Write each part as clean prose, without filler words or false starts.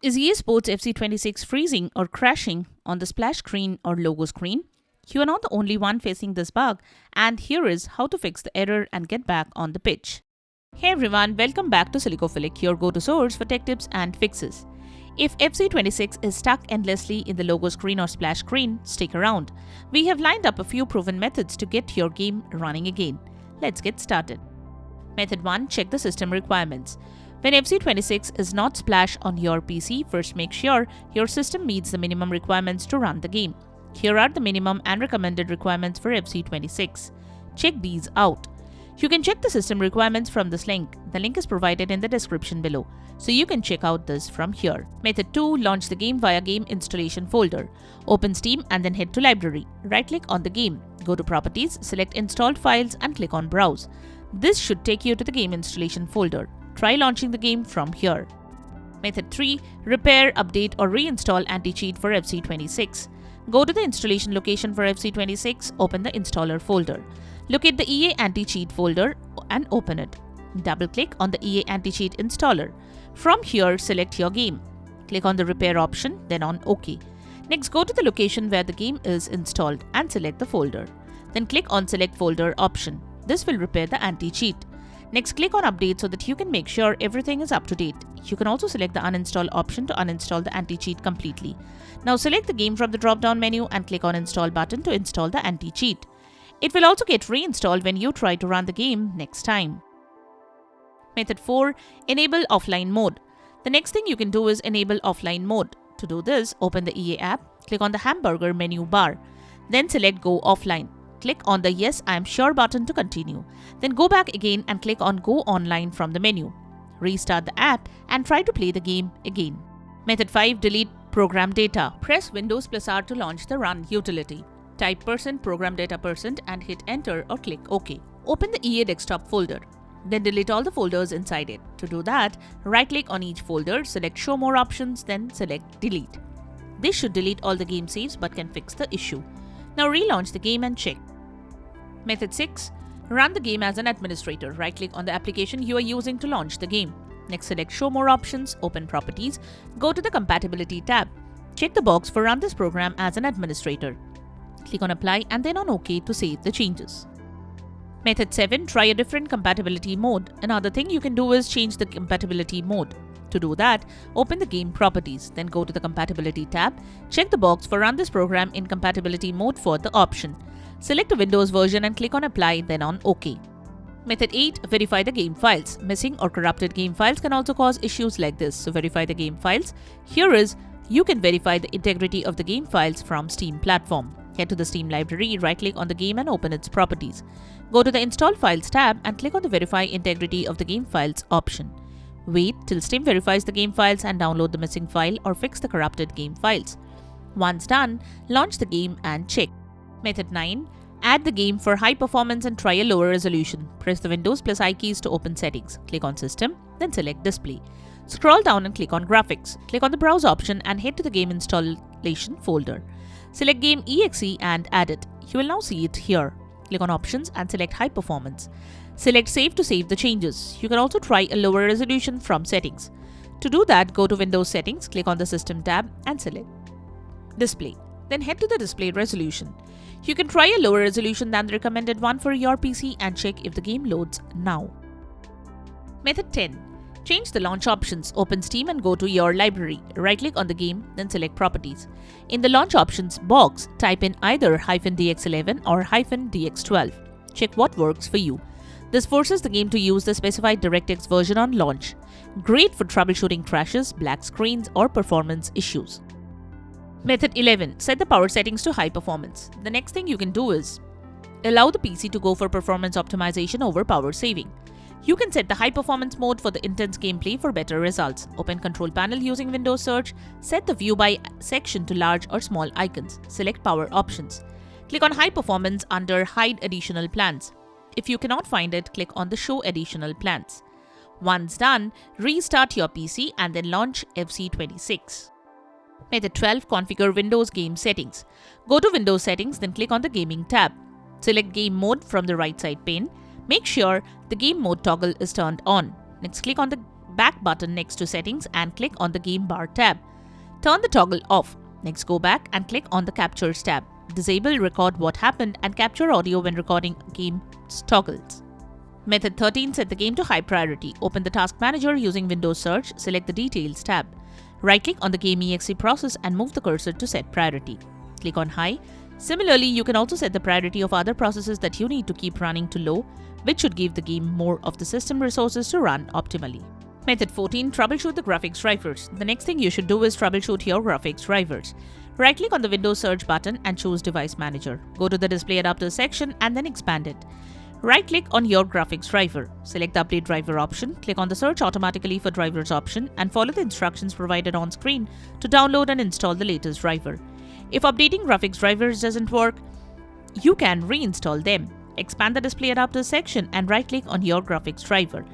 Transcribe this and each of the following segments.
Is EA Sports FC26 freezing or crashing on the splash screen or logo screen? You are not the only one facing this bug, and here is how to fix the error and get back on the pitch. Hey everyone, welcome back to Silicophilic, your go-to source for tech tips and fixes. If FC26 is stuck endlessly in the logo screen or splash screen, stick around. We have lined up a few proven methods to get your game running again. Let's get started. Method 1. Check the system requirements. When FC26 is not splash on your PC, first make sure your system meets the minimum requirements to run the game. Here are the minimum and recommended requirements for FC26. Check these out. You can check the system requirements from this link. The link is provided in the description below, so you can check out this from here. Method 2. Launch the game via Game Installation folder. Open Steam and then head to Library. Right-click on the game. Go to Properties, select Installed Files and click on Browse. This should take you to the Game Installation folder. Try launching the game from here. Method 3. Repair, update or reinstall anti-cheat for FC26. Go to the installation location for FC26, open the installer folder. Locate the EA anti-cheat folder and open it. Double-click on the EA anti-cheat installer. From here, select your game. Click on the repair option, then on OK. Next, go to the location where the game is installed and select the folder. Then click on Select Folder option. This will repair the anti-cheat. Next, click on Update so that you can make sure everything is up to date. You can also select the Uninstall option to uninstall the anti-cheat completely. Now select the game from the drop-down menu and click on Install button to install the anti-cheat. It will also get reinstalled when you try to run the game next time. Method 4. Enable offline mode. The next thing you can do is enable offline mode. To do this, open the EA app, click on the hamburger menu bar. Then select Go Offline. Click on the Yes, I am sure button to continue. Then go back again and click on Go Online from the menu. Restart the app and try to play the game again. Method 5. Delete program data. Press Windows +R to launch the Run utility. Type %program data % and hit Enter or click OK. Open the EA desktop folder. Then delete all the folders inside it. To do that, right-click on each folder, select Show More options, then select Delete. This should delete all the game saves but can fix the issue. Now relaunch the game and check. Method 6. Run the game as an administrator. Right-click on the application you are using to launch the game. Next, select Show More options, open Properties, go to the Compatibility tab. Check the box for Run this program as an administrator. Click on Apply and then on OK to save the changes. Method 7. Try a different compatibility mode. Another thing you can do is change the compatibility mode. To do that, open the Game Properties, then go to the Compatibility tab. Check the box for Run this program in compatibility mode for the option. Select a Windows version and click on Apply, then on OK. Method 8. Verify the game files. Missing or corrupted game files can also cause issues like this, so verify the game files. Here is, you can verify the integrity of the game files from Steam platform. Head to the Steam library, right-click on the game and open its properties. Go to the Install Files tab and click on the Verify Integrity of the Game Files option. Wait till Steam verifies the game files and download the missing file or fix the corrupted game files. Once done, launch the game and check. Method 9. Add the game for high performance and try a lower resolution. Press the Windows +I keys to open Settings. Click on System, then select Display. Scroll down and click on Graphics. Click on the Browse option and head to the Game Installation folder. Select Game EXE and add it. You will now see it here. Click on Options and select High Performance. Select Save to save the changes. You can also try a lower resolution from Settings. To do that, go to Windows Settings, click on the System tab and select Display. Then head to the Display Resolution. You can try a lower resolution than the recommended one for your PC and check if the game loads now. Method 10. Change the launch options. Open Steam and go to your library. Right-click on the game, then select Properties. In the launch options box, type in either -DX11 or -DX12. Check what works for you. This forces the game to use the specified DirectX version on launch. Great for troubleshooting crashes, black screens, or performance issues. Method 11. Set the power settings to high performance. The next thing you can do is allow the PC to go for performance optimization over power saving. You can set the high performance mode for the intense gameplay for better results. Open Control Panel using Windows Search. Set the View by section to large or small icons. Select Power Options. Click on High Performance under Hide Additional Plans. If you cannot find it, click on the Show Additional Plans. Once done, restart your PC and then launch FC26. Method 12. Configure Windows Game Settings. Go to Windows Settings, then click on the Gaming tab. Select Game Mode from the right side pane. Make sure the Game Mode toggle is turned on. Next, click on the back button next to settings and click on the game bar tab. Turn the toggle off. Next go back and click on the captures tab. Disable record what happened and capture audio when recording game toggles. Method 13. Set the game to high priority. Open the task manager using Windows Search, select the details tab. Right-click on the game exe process and move the cursor to set priority. Click on high. Similarly, you can also set the priority of other processes that you need to keep running to low, which should give the game more of the system resources to run optimally. Method 14. Troubleshoot the graphics drivers. The next thing you should do is troubleshoot your graphics drivers. Right-click on the Windows Search button and choose Device Manager. Go to the Display Adapters section and then expand it. Right-click on your graphics driver. Select the Update Driver option, click on the Search Automatically for Drivers option and follow the instructions provided on screen to download and install the latest driver. If updating graphics drivers doesn't work, you can reinstall them. Expand the Display Adapters section and right-click on your graphics driver.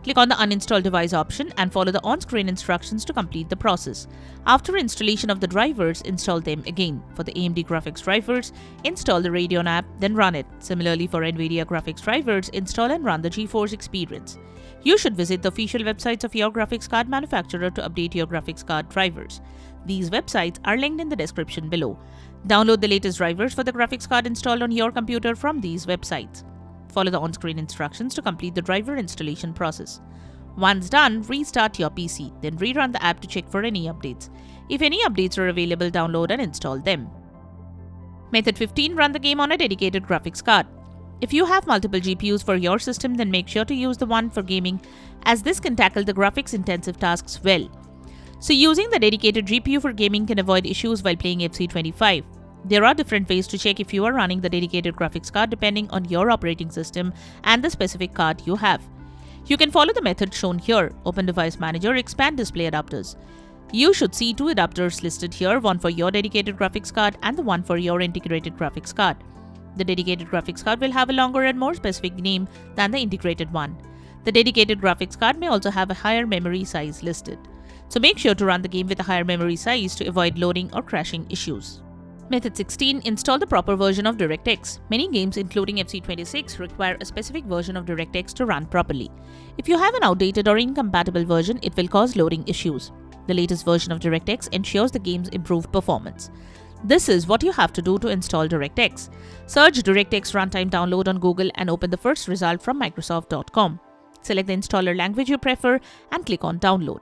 Click on the Uninstall Device option and follow the on-screen instructions to complete the process. After installation of the drivers, install them again. For the AMD graphics drivers, install the Radeon app, then run it. Similarly, for NVIDIA graphics drivers, install and run the GeForce Experience. You should visit the official websites of your graphics card manufacturer to update your graphics card drivers. These websites are linked in the description below. Download the latest drivers for the graphics card installed on your computer from these websites. Follow the on-screen instructions to complete the driver installation process. Once done, restart your PC, then rerun the app to check for any updates. If any updates are available, download and install them. Method 15. Run the game on a dedicated graphics card. If you have multiple GPUs for your system, then make sure to use the one for gaming, as this can tackle the graphics-intensive tasks well. So using the dedicated GPU for gaming can avoid issues while playing FC25. There are different ways to check if you are running the dedicated graphics card depending on your operating system and the specific card you have. You can follow the method shown here. Open Device Manager, expand Display Adapters. You should see two adapters listed here, one for your dedicated graphics card and the one for your integrated graphics card. The dedicated graphics card will have a longer and more specific name than the integrated one. The dedicated graphics card may also have a higher memory size listed. So make sure to run the game with a higher memory size to avoid loading or crashing issues. Method 16. Install the proper version of DirectX. Many games, including FC26, require a specific version of DirectX to run properly. If you have an outdated or incompatible version, it will cause loading issues. The latest version of DirectX ensures the game's improved performance. This is what you have to do to install DirectX. Search DirectX Runtime Download on Google and open the first result from Microsoft.com. Select the installer language you prefer and click on Download.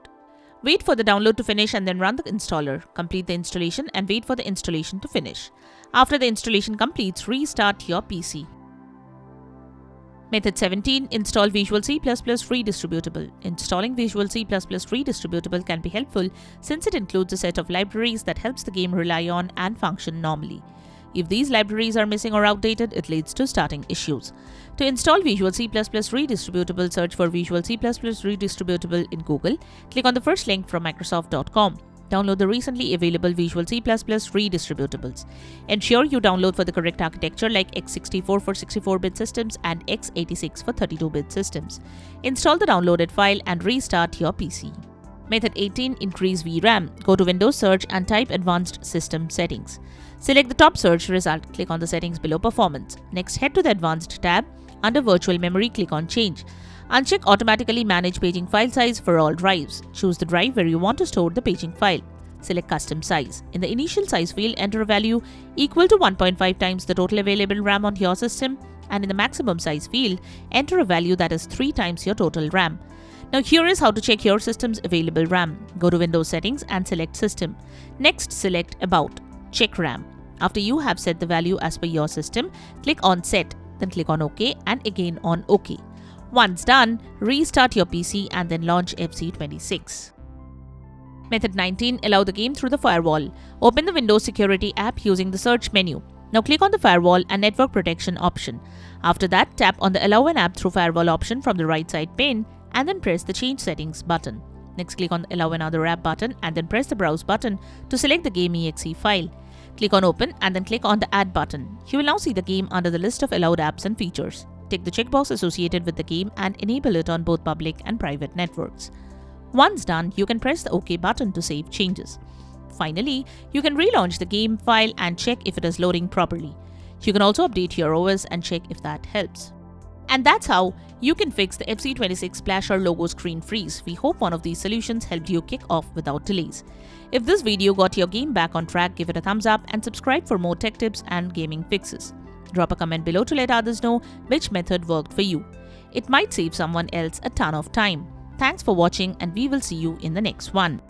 Wait for the download to finish and then run the installer. Complete the installation and wait for the installation to finish. After the installation completes, restart your PC. Method 17. Install Visual C++ Free Distributable. Installing Visual C++ Free Distributable can be helpful since it includes a set of libraries that helps the game rely on and function normally. If these libraries are missing or outdated, it leads to starting issues. To install Visual C++ Redistributable, search for Visual C++ Redistributable in Google. Click on the first link from Microsoft.com. Download the recently available Visual C++ Redistributables. Ensure you download for the correct architecture like x64 for 64-bit systems and x86 for 32-bit systems. Install the downloaded file and restart your PC. Method 18. Increase VRAM. Go to Windows Search and type Advanced System Settings. Select the top search result. Click on the settings below Performance. Next, head to the Advanced tab. Under Virtual Memory, click on Change. Uncheck Automatically Manage Paging File Size for all drives. Choose the drive where you want to store the paging file. Select Custom Size. In the Initial Size field, enter a value equal to 1.5 times the total available RAM on your system, and in the Maximum Size field, enter a value that is 3 times your total RAM. Now here is how to check your system's available RAM. Go to Windows Settings and select System. Next, select About. Check RAM. After you have set the value as per your system, click on Set, then click on OK and again on OK. Once done, restart your PC and then launch FC26. Method 19. Allow the game through the firewall. Open the Windows Security app using the search menu. Now click on the Firewall and Network Protection option. After that, tap on the Allow an app through firewall option from the right side pane and then press the Change Settings button. Next, click on the Allow another app button and then press the Browse button to select the game exe file. Click on Open and then click on the Add button. You will now see the game under the list of allowed apps and features. Tick the checkbox associated with the game and enable it on both public and private networks. Once done, you can press the OK button to save changes. Finally, you can relaunch the game file and check if it is loading properly. You can also update your OS and check if that helps. And that's how you can fix the FC26 splash or logo screen freeze. We hope one of these solutions helped you kick off without delays. If this video got your game back on track, give it a thumbs up and subscribe for more tech tips and gaming fixes. Drop a comment below to let others know which method worked for you. It might save someone else a ton of time. Thanks for watching, and we will see you in the next one.